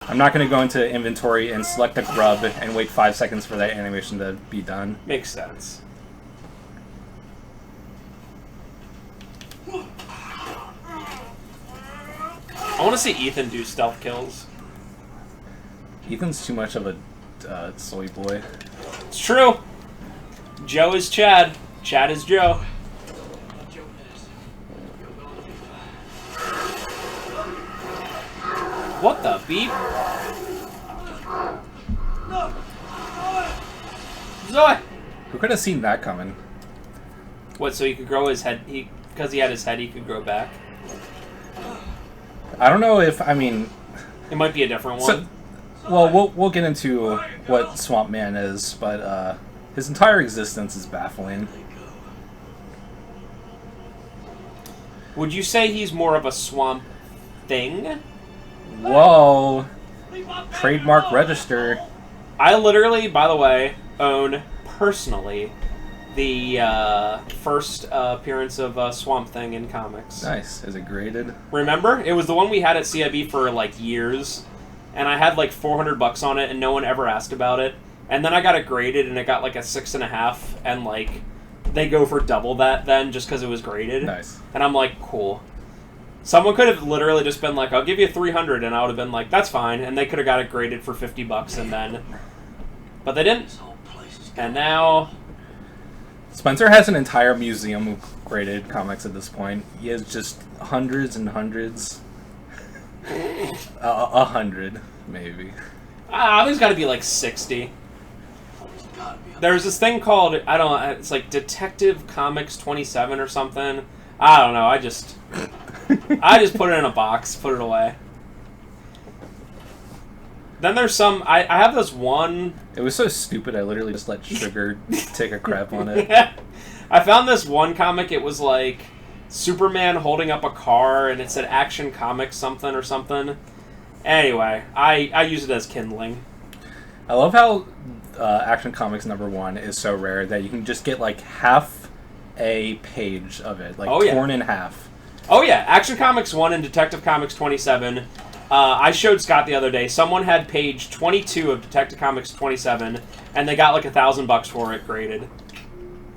I'm not going to go into inventory and select a grub and wait 5 seconds for that animation to be done. Makes sense. I want to see Ethan do stealth kills. Ethan's too much of a soy boy. It's true. Joe is Chad. Chad is Joe. What the beep? Zoe! Who could have seen that coming? What, so he could grow his head? Because he had his head, he could grow back? I don't know if, I mean... It might be a different one. Well, we'll get into what Swamp Man is, but his entire existence is baffling. Would you say he's more of a swamp thing? Whoa! Trademark register. I literally, by the way, own personally the first appearance of Swamp Thing in comics. Nice. Is it graded? Remember? It was the one we had at CIB for like years, and I had like $400 on it, and no one ever asked about it. And then I got it graded, and it got like a 6.5, and like they go for double that then just because it was graded. Nice. And I'm like, cool. Someone could have literally just been like, I'll give you 300, and I would have been like, that's fine, and they could have got it graded for $50, and then... But they didn't. And now... Spencer has an entire museum of graded comics at this point. He has just hundreds and hundreds. 100, maybe. There's got to be like 60. There's this thing called, I don't know, it's like Detective Comics 27 or something. I don't know, I just put it in a box, put it away. Then there's some, I have this one... It was so stupid, I literally just let Sugar take a crap on it. I found this one comic, it was like Superman holding up a car, and it said Action Comics something or something. Anyway, I use it as kindling. I love how Action Comics #1 is so rare that you can just get like half a page of it, like torn in half. Oh yeah, Action Comics 1 and Detective Comics 27. I showed Scott the other day. Someone had page 22 of Detective Comics 27, and they got like $1,000 for it graded.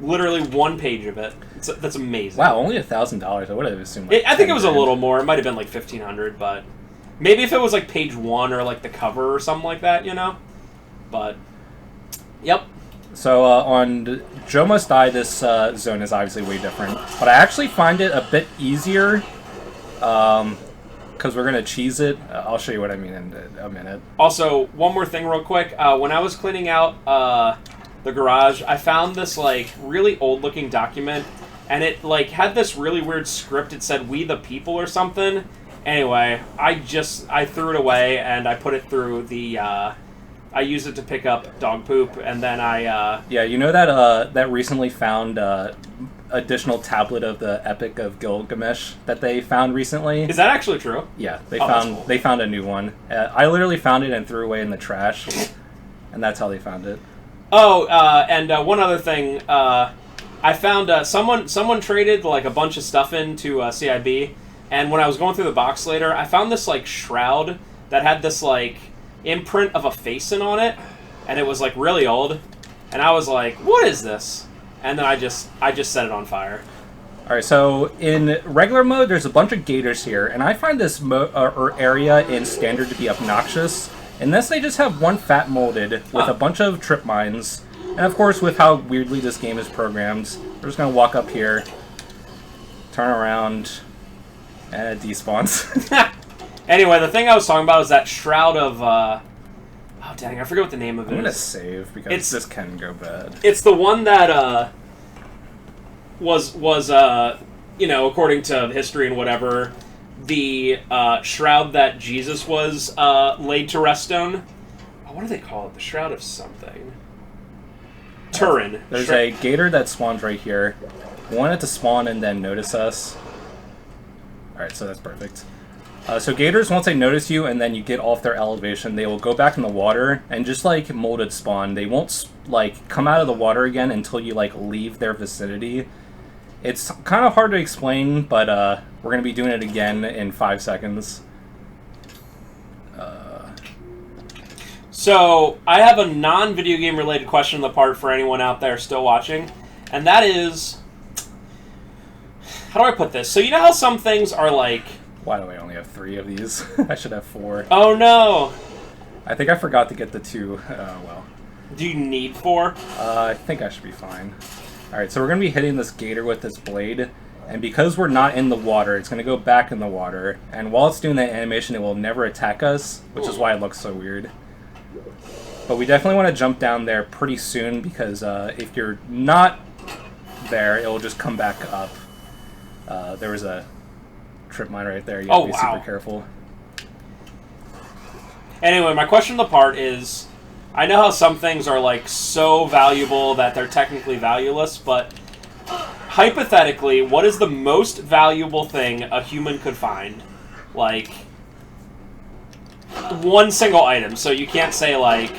Literally one page of it. That's amazing. Wow, only $1,000. I would have assumed. Like I think it was a little more. It might have been like $1,500, but maybe if it was like page 1 or like the cover or something like that, you know. But yep. So on Joe Must Die, this zone is obviously way different, but I actually find it a bit easier. Because we're going to cheese it. I'll show you what I mean in a minute. Also, one more thing real quick. When I was cleaning out the garage, I found this like really old-looking document, and it like had this really weird script. It said "We the People" or something. Anyway, I threw it away, and I put it through the... I used it to pick up dog poop, and then I... Yeah, you know that that recently found... additional tablet of the Epic of Gilgamesh that they found recently. Is that actually true? Yeah, Cool. They found a new one. I literally found it and threw away in the trash, and that's how they found it. Oh, and one other thing, I found someone traded like a bunch of stuff into CIB, and when I was going through the box later, I found this like shroud that had this like imprint of a face on it, and it was like really old, and I was like, "What is this?" And then I just set it on fire. Alright, so in regular mode, there's a bunch of gators here, and I find this area in standard to be obnoxious. In this, they just have one fat molded with a bunch of trip mines. And of course, with how weirdly this game is programmed, we're just going to walk up here, turn around, and it despawns. Anyway, the thing I was talking about is that shroud of... Oh, dang, I forget what the name of it is. I'm going to save, because this can go bad. It's the one that was you know, according to history and whatever, the shroud that Jesus was laid to rest on. Oh, what do they call it? The Shroud of something. Turin. There's a gator that spawns right here. We want it to spawn and then notice us. Alright, so that's perfect. So gators, once they notice you and then you get off their elevation, they will go back in the water and just like molded spawn. They won't like come out of the water again until you like leave their vicinity. It's kind of hard to explain, but we're going to be doing it again in 5 seconds. So, I have a non-video game related question on the part for anyone out there still watching, and that is, how do I put this? So you know how some things are like... Why do I only have 3 of these? I should have 4. Oh no! I think I forgot to get the 2. Well. Do you need 4? I think I should be fine. Alright, so we're going to be hitting this gator with this blade, and because we're not in the water, it's going to go back in the water, and while it's doing that animation, it will never attack us, which is why it looks so weird. But we definitely want to jump down there pretty soon, because if you're not there, it will just come back up. There was a trip mine right there. You have to be super careful. Anyway, my question to the part is, I know how some things are like so valuable that they're technically valueless, but hypothetically, what is the most valuable thing a human could find? Like, one single item, so you can't say like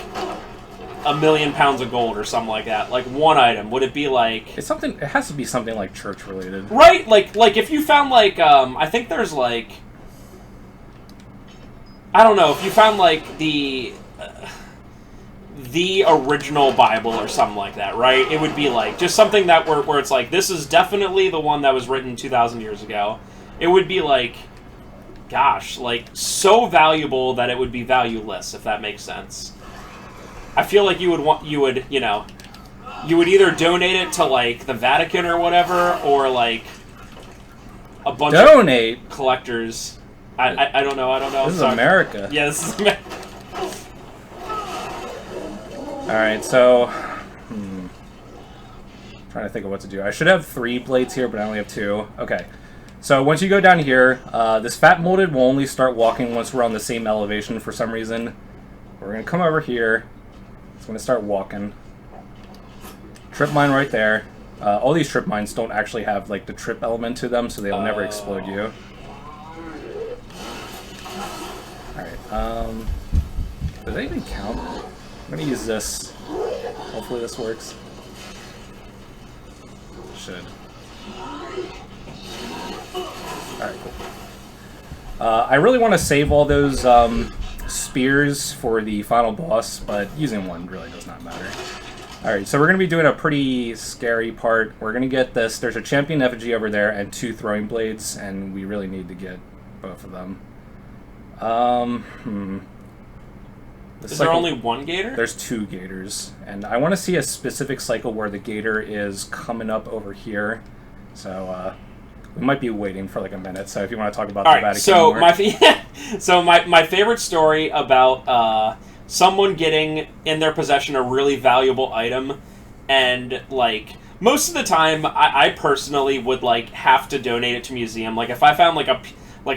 1,000,000 pounds of gold or something like that. Like one item, would it be like... It's something. It has to be something like church related, right? Like if you found like I think there's like, I don't know, if you found like the original Bible or something like that, right? It would be like just something that where it's like, this is definitely the one that was written 2,000 years ago. It would be like, gosh, like so valuable that it would be valueless, if that makes sense. I feel like you would either donate it to like the Vatican or whatever, or like a bunch of collectors. I don't know. This is America. Yeah, this is America. Alright, so... trying to think of what to do. I should have 3 blades here, but I only have 2. Okay. So once you go down here, this fat molded will only start walking once we're on the same elevation for some reason. We're going to come over here. It's going to start walking. Trip mine right there. All these trip mines don't actually have like the trip element to them, so they'll never explode you. Alright, does that even count? I'm going to use this. Hopefully this works. Should. Alright, cool. I really want to save all those spears for the final boss, but using one really does not matter. Alright, so we're going to be doing a pretty scary part. We're going to get this. There's a champion effigy over there and 2 throwing blades, and we really need to get both of them. Is there only one gator? There's 2 gators, and I want to see a specific cycle where the gator is coming up over here. So we might be waiting for like a minute. So if you want to talk about the Vatican so my favorite story about someone getting in their possession a really valuable item, and like most of the time, I personally would like have to donate it to a museum. Like if I found like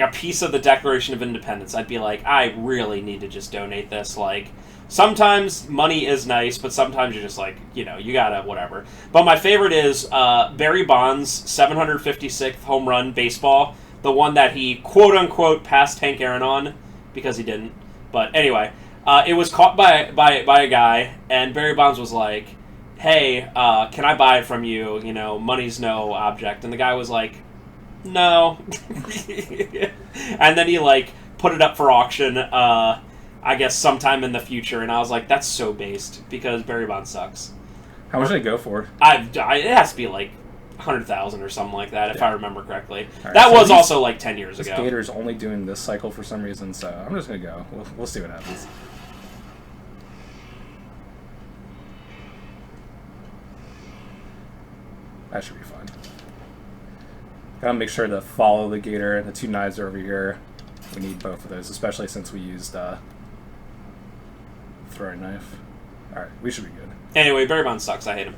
a piece of the Declaration of Independence, I'd be like, I really need to just donate this. Like, sometimes money is nice, but sometimes you're just like, you gotta, whatever. But my favorite is Barry Bonds' 756th home run baseball, the one that he, quote-unquote, passed Hank Aaron on, because he didn't. But anyway, it was caught by a guy, and Barry Bonds was like, hey, can I buy it from you? You know, money's no object. And the guy was like, no. And then he like put it up for auction I guess sometime in the future, and I was like, that's so based, because Barry Bonds sucks. How much did it go for? It has to be like 100,000 or something like that, if I remember correctly. Right, that so was also like 10 years ago. This gator's only doing this cycle for some reason, so I'm just gonna go. We'll see what happens. That should be fun. Gotta make sure to follow the gator, and the 2 knives are over here. We need both of those, especially since we used throwing knife. Alright, we should be good. Anyway, Barry Bonds sucks. I hate him.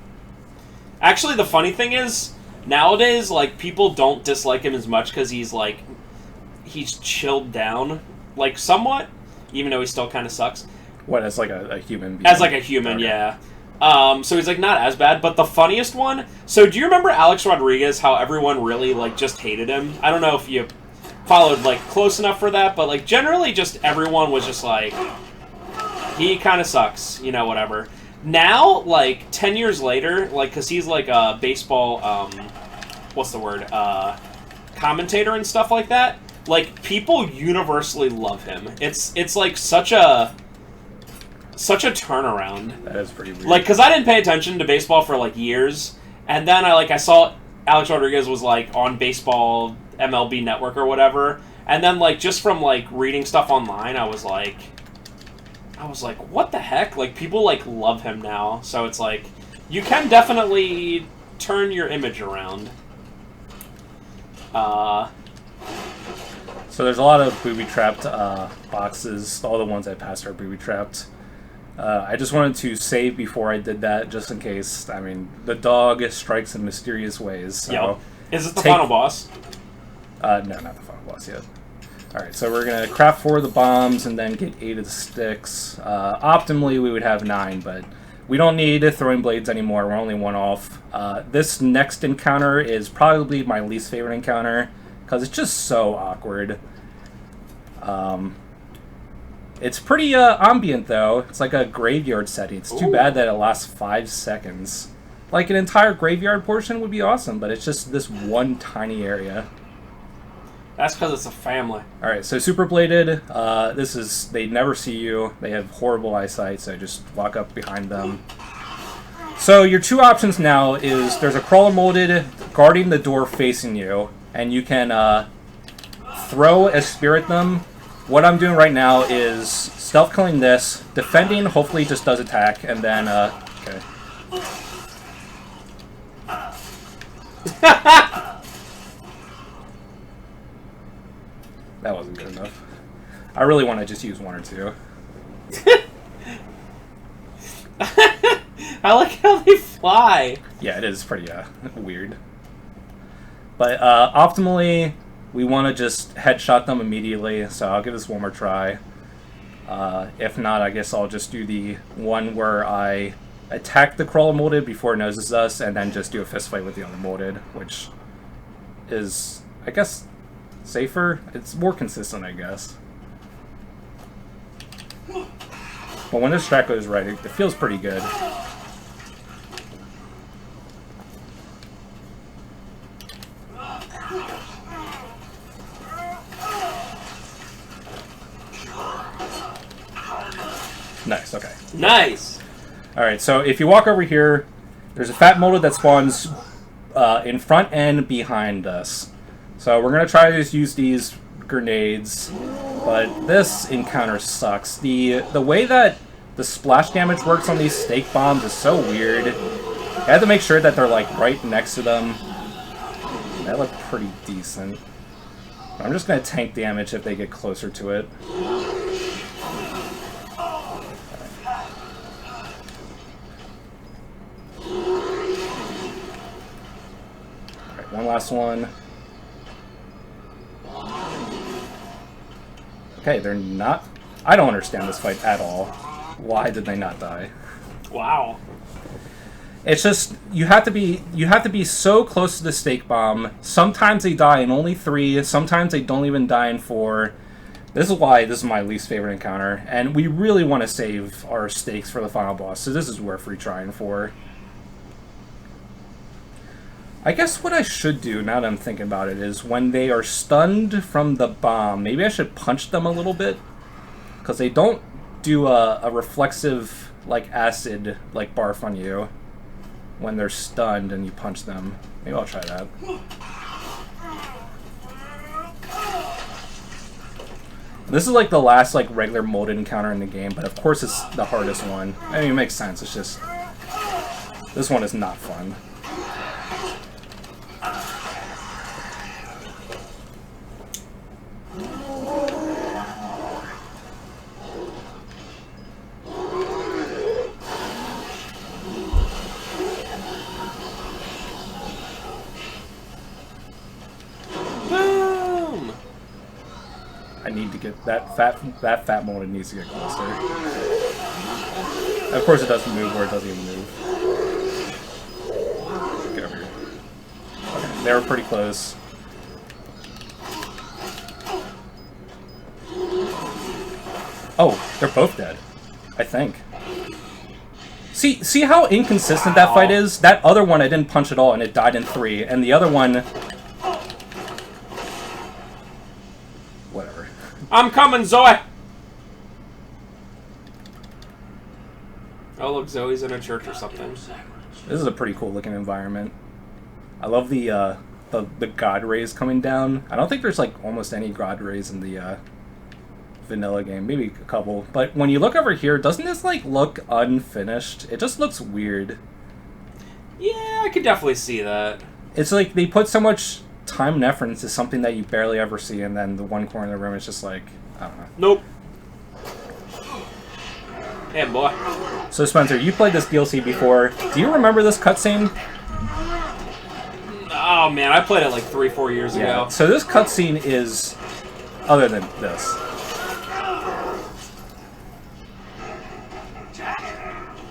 Actually, the funny thing is, nowadays, like, people don't dislike him as much because he's, like, he's chilled down, like, somewhat, even though he still kind of sucks. What, as, like, a human being? As, like, a human, okay. Yeah. So he's, like, not as bad, but the funniest one... So, do you remember Alex Rodriguez, how everyone really, like, just hated him? I don't know if you followed, like, close enough for that, but, like, generally just everyone was just, like, he kind of sucks, you know, whatever. Now, like, 10 years later, like, because he's, like, a baseball, what's the word, commentator and stuff like that, like, people universally love him. It's like, such a such a turnaround. That is pretty weird. Like, because I didn't pay attention to baseball for, like, years, and then I saw Alex Rodriguez was, like, on Baseball MLB Network or whatever, and then, like, just from, like, reading stuff online, I was like, what the heck? Like, people, like, love him now, so it's like, you can definitely turn your image around. So there's a lot of booby-trapped boxes. All the ones I passed are booby-trapped. I just wanted to save before I did that, just in case. I mean, the dog strikes in mysterious ways. So yep. Is it the final boss? No, not the final boss yet. Alright, so we're going to craft 4 of the bombs and then get 8 of the sticks. Optimally, we would have 9, but we don't need throwing blades anymore. We're only 1 off. This next encounter is probably my least favorite encounter, because it's just so awkward. It's pretty ambient, though. It's like a graveyard setting. It's too bad that it lasts 5 seconds. Like, an entire graveyard portion would be awesome, but it's just this one tiny area. That's because it's a family. Alright, so Super Bladed, they never see you. They have horrible eyesight, so just walk up behind them. So your 2 options now is there's a Crawler Molded guarding the door facing you, and you can throw a Spirit them. What I'm doing right now is stealth killing this, defending hopefully just does attack, and then, okay. That wasn't good enough. I really want to just use 1 or 2. I like how they fly. Yeah, it is pretty weird. But optimally, we want to just headshot them immediately, so I'll give this 1 more try. If not, I guess I'll just do the one where I attack the Crawler Molded before it notices us, and then just do a fist fight with the Unmolded, which is, I guess, safer. It's more consistent, I guess. But when this strat goes right, it feels pretty good. Nice, okay. Nice! Alright, so if you walk over here, there's a fat molded that spawns in front and behind us. So we're going to try to just use these grenades, but this encounter sucks. The way that the splash damage works on these stake bombs is so weird. I have to make sure that they're like right next to them. They look pretty decent. I'm just going to tank damage if they get closer to it. Alright, one last one. Okay, they're not... I don't understand this fight at all. Why did they not die? Wow. It's just, you have to be so close to the stake bomb. Sometimes they die in only 3, sometimes they don't even die in 4. This is why this is my least favorite encounter, and we really want to save our stakes for the final boss, so this is worth retrying for. I guess what I should do, now that I'm thinking about it, is when they are stunned from the bomb, maybe I should punch them a little bit, because they don't do a reflexive, like, acid, like, barf on you when they're stunned and you punch them. Maybe I'll try that. This is, like, the last, like, regular molded encounter in the game, but of course it's the hardest one. I mean, it makes sense, it's just... this one is not fun. I need to get that fat molded needs to get closer. Of course, it doesn't move where it doesn't even move. Get over here. Okay, they were pretty close. Oh, they're both dead. I think. See how inconsistent that fight is? That other one I didn't punch at all, and it died in 3, and the other one. Whatever. I'm coming, Zoe! Oh, look, Zoe's in a church or something. This is a pretty cool looking environment. I love the god rays coming down. I don't think there's like almost any god rays in the vanilla game. Maybe a couple. But when you look over here, doesn't this like look unfinished? It just looks weird. Yeah, I could definitely see that. It's like they put so much time and effort into something that you barely ever see, and then the one corner of the room is just like, I don't know. Nope. Hey, boy. So Spencer, you played this DLC before. Do you remember this cutscene? Oh man, I played it like 3-4 years ago. So this cutscene is other than this.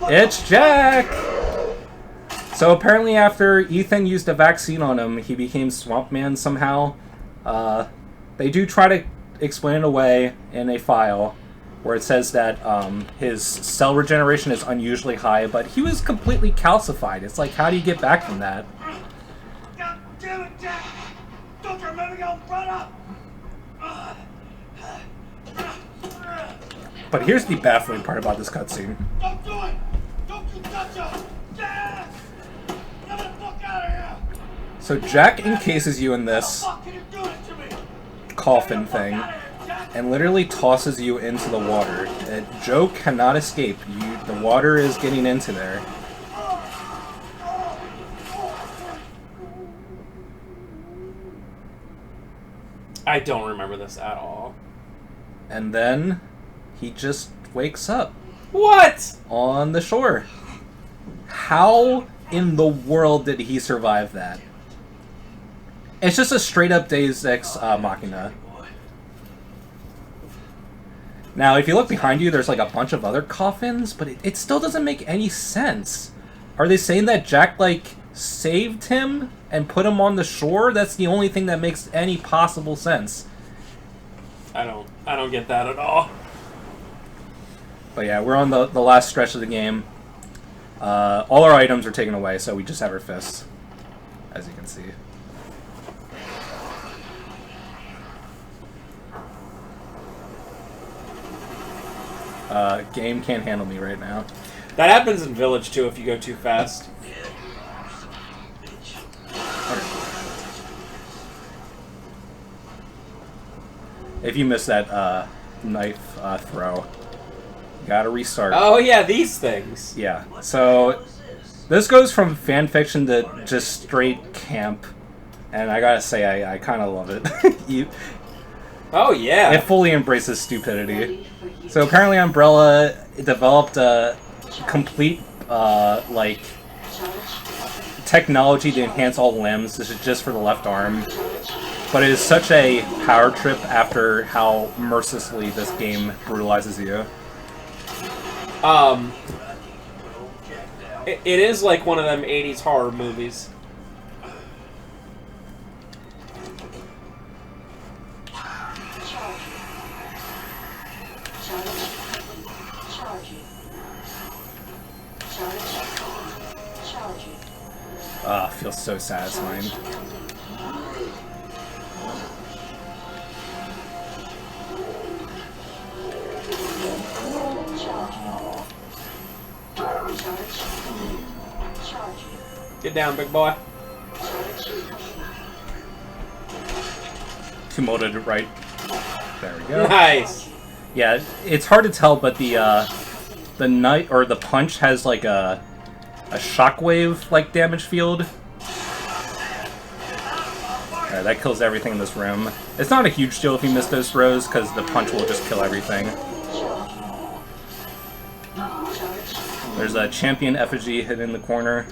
It's Jack! So apparently after Ethan used a vaccine on him, he became Swamp Man somehow. They do try to explain it away in a file where it says that his cell regeneration is unusually high, but he was completely calcified. It's like, how do you get back from that? God damn it, Jack! Don't you remember your brother? But here's the baffling part about this cutscene. Don't do it! Don't you touch her! Jack! Get the fuck out of here! So Jack encases you in this How can you do it to me? coffin thing and literally tosses you into the water. Joe cannot escape. The water is getting into there. I don't remember this at all. And then he just wakes up What? on the shore. How in the world did he survive that? It's just a straight up Deus Ex Machina. Now, if you look behind you, there's like a bunch of other coffins, but it still doesn't make any sense. Are they saying that Jack, like, saved him and put him on the shore? That's the only thing that makes any possible sense. I don't get that at all. But yeah, we're on the last stretch of the game. All our items are taken away, so we just have our fists, as you can see. Game can't handle me right now. That happens in Village too if you go too fast. If you miss that knife throw, you gotta restart. Oh yeah, these things. Yeah, so this goes from fan fiction to just straight camp, and I gotta say, I kind of love it. Oh yeah. It fully embraces stupidity. So apparently Umbrella developed a complete, like, technology to enhance all limbs. This is just for the left arm. But it is such a power trip after how mercilessly this game brutalizes you. It is like one of them 80s horror movies. Feels so satisfying. Get down, big boy. Two molded right. There we go. Nice. Yeah, it's hard to tell, but the knight or the punch has like a shockwave like damage field. Alright, that kills everything in this room. It's not a huge deal if you miss those throws, because the punch will just kill everything. There's a champion effigy hidden in the corner.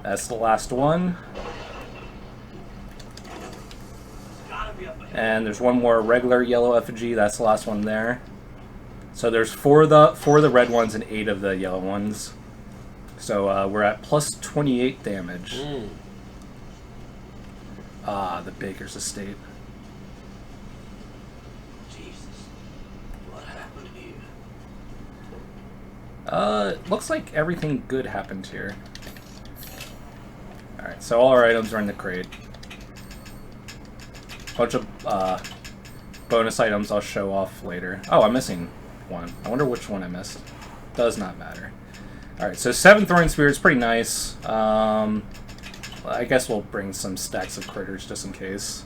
That's the last one. And there's one more regular yellow effigy. That's the last one there. So there's four of the red ones and 8 of the yellow ones. So we're at plus 28 damage. Ah, the Baker's estate. Jesus, what happened here? Looks like everything good happened here. Alright, so all our items are in the crate. Bunch of bonus items I'll show off later. Oh, I'm missing one. I wonder which one I missed. Does not matter. Alright, so 7 Throwing Spear is pretty nice. Well, I guess we'll bring some stacks of critters just in case.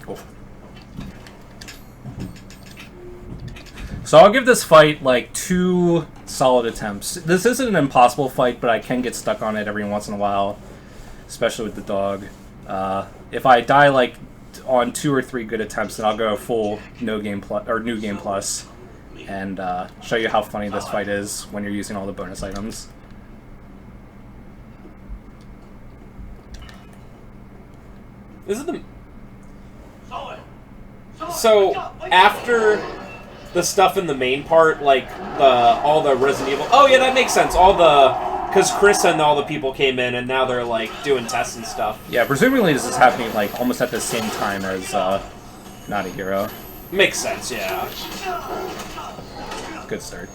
Cool. So I'll give this fight like 2 solid attempts. This isn't an impossible fight, but I can get stuck on it every once in a while, especially with the dog. If I die like on 2 or 3 good attempts, then I'll go full no game plus or new game plus, and show you how funny this fight is when you're using all the bonus items. Is it the... So, after the stuff in the main part, like all the Resident Evil... Oh, yeah, that makes sense. All the... Because Chris and all the people came in, and now they're, like, doing tests and stuff. Yeah, presumably this is happening, like, almost at the same time as Not a Hero. Makes sense, yeah. Good start.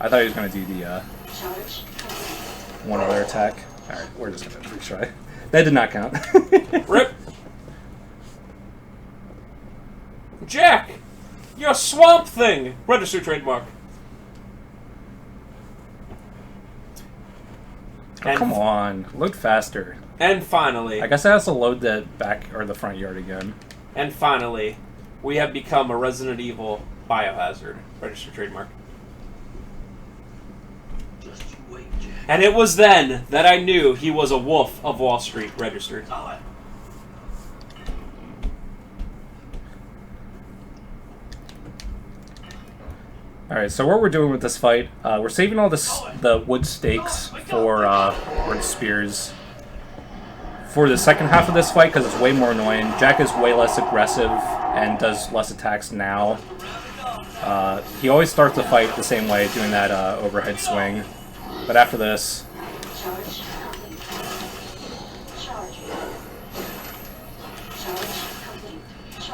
I thought he was going to do the one other attack. Alright, we're just going to retry. That did not count. Rip! Jack! You're a Swamp Thing! Register trademark. Oh, come on. Load faster. And finally... I guess I have to load the back or the front yard again. And finally, we have become a Resident Evil Biohazard. Register trademark. Just you wait, Jack. And it was then that I knew he was a wolf of Wall Street. Registered. Alright, so what we're doing with this fight, we're saving all the wood stakes or the spears for the second half of this fight because it's way more annoying. Jack is way less aggressive and does less attacks now. He always starts the fight the same way, doing that overhead swing. But after this...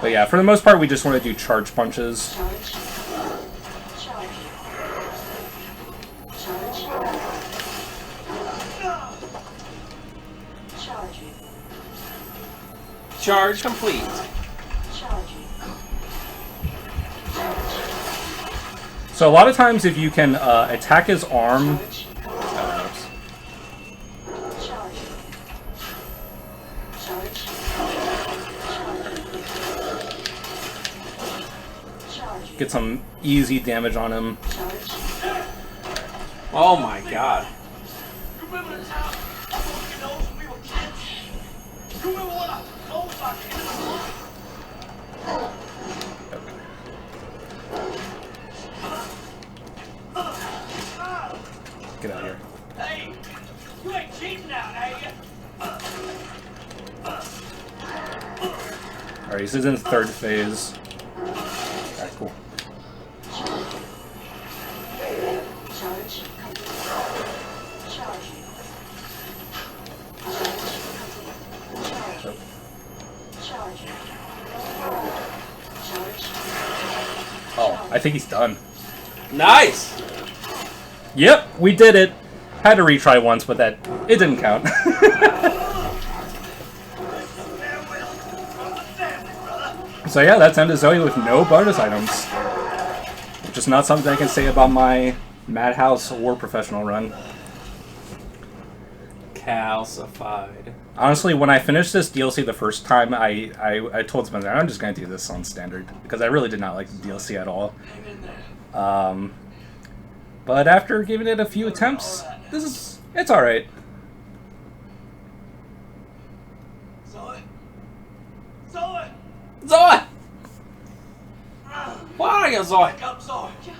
But yeah, for the most part, we just want to do charge punches. Charge complete. So a lot of times if you can attack his arm... Get some easy damage on him. Oh my god. Remember the time I broke your nose when we were kids? You remember what I told about the end of the Get out of here. Hey, you ain't cheating now, are you? Alright, he's in the 3rd phase. Alright, cool. Oh, I think he's done. Nice! Yep, we did it. Had to retry once, but it didn't count. So yeah, that's End of Zoe with no bonus items. Which is not something I can say about my Madhouse or professional run. Calcified. Honestly, when I finished this DLC the first time, I told Spencer, I'm just going to do this on standard. Because I really did not like the DLC at all. But after giving it a few attempts, it's alright. Zoe? Zoe! Zoe! Where are you, Zoe? Wake up, Zoe. Joe,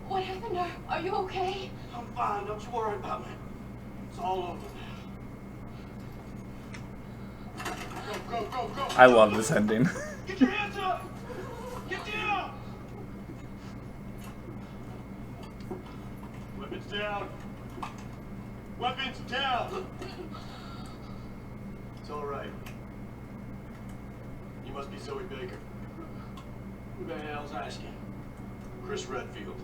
what happened? Are you okay? I'm fine. Don't you worry about me. It's all over now. Go, go, go, go. I love this ending. Get your hands up! Get down! Weapons down. Weapons down. It's all right. You must be Zoe Baker. Who the hell's asking? Chris Redfield.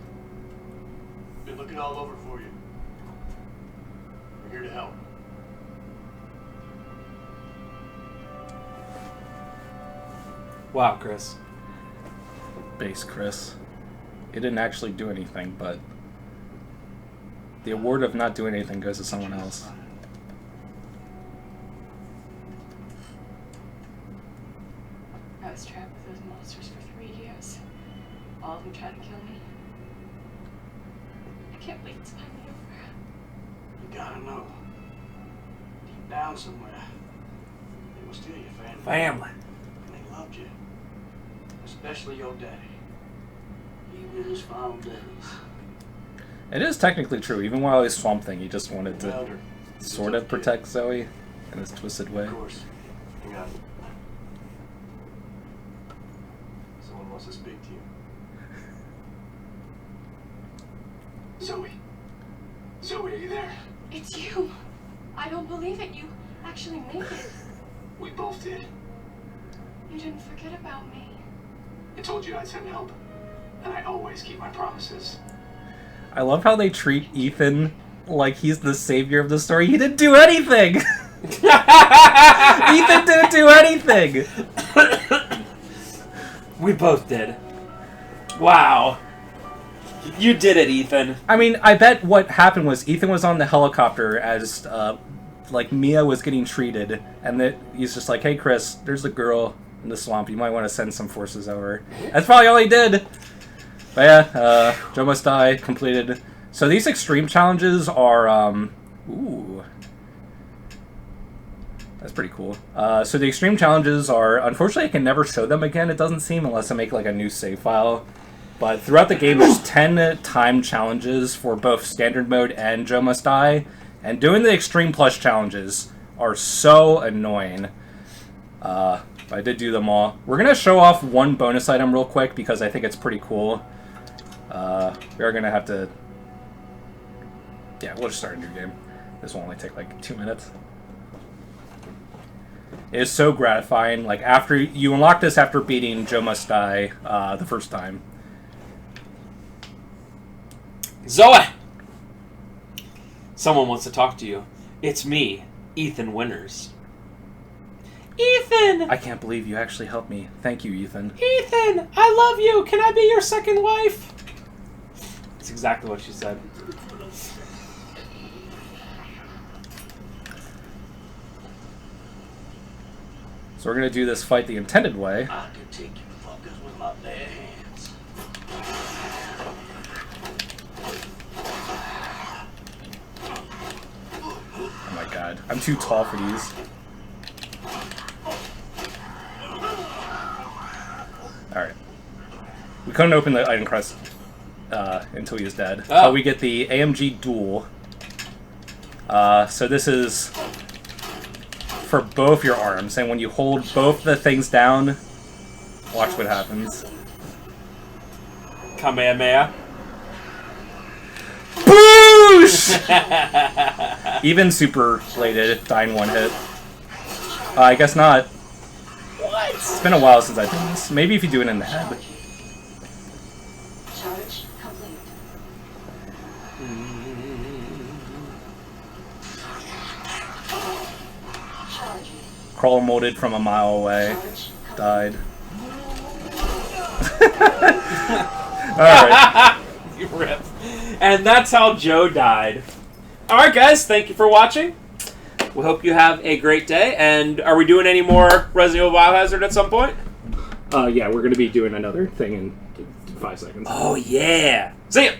Been looking all over for you. We're here to help. Wow, Chris. base, Chris. You didn't actually do anything, but the award of not doing anything goes to someone else. I was trapped with those monsters for 3 years. All of them tried to kill me. I can't believe it's finally over. You gotta know. Deep down somewhere, they were still your family. Family. And they loved you. Especially your daddy. Even in his final days. It is technically true. Even while he's Swamp Thing, he just wanted to Elder. sort of protect Zoe in his twisted way. Of course. You got it. Someone wants to speak to you. Zoe. Zoe, are you there? It's you. I don't believe it. You actually made it. We both did. You didn't forget about me. I told you I'd send help. And I always keep my promises. I love how they treat Ethan like he's the savior of the story. He didn't do anything! Ethan didn't do anything! We both did. Wow. You did it, Ethan. I mean, I bet what happened was Ethan was on the helicopter as, like, Mia was getting treated, and that he's just like, hey, Chris, there's a girl in the swamp. You might want to send some forces over. That's probably all he did. But yeah, Joe Must Die completed. So these extreme challenges are, ooh. That's pretty cool. So the extreme challenges are, unfortunately I can never show them again, it doesn't seem, unless I make like a new save file. But throughout the game there's 10 time challenges for both standard mode and Joe Must Die. And doing the extreme plus challenges are so annoying. I did do them all. We're going to show off one bonus item real quick because I think it's pretty cool. We are going to have to... Yeah, we'll just start a new game. This will only take like 2 minutes. It is so gratifying. Like, after you unlock this after beating Joe Must Die the first time. Zoe! Someone wants to talk to you. It's me, Ethan Winters. Ethan! I can't believe you actually helped me. Thank you, Ethan. Ethan! I love you! Can I be your second wife? That's exactly what she said. So we're going to do this fight the intended way. I could take you fuckers with my bare hands. Oh my god. I'm too tall for these. Alright. We couldn't open the item crest until he was dead. Oh. But we get the AMG duel. So this is for both your arms, and when you hold both the things down, watch what happens. Kamehameha. Boosh! Even super bladed, dying one hit. I guess not. What? It's been a while since I've done this. Maybe if you do it in the head. Charge complete. Charging. Crawler molded from a mile away. Died. Alright. You rip. And that's how Joe died. Alright guys, thank you for watching. We hope you have a great day. And are we doing any more Resident Evil Biohazard at some point? Yeah, we're going to be doing another thing in 5 seconds. Oh yeah. See ya!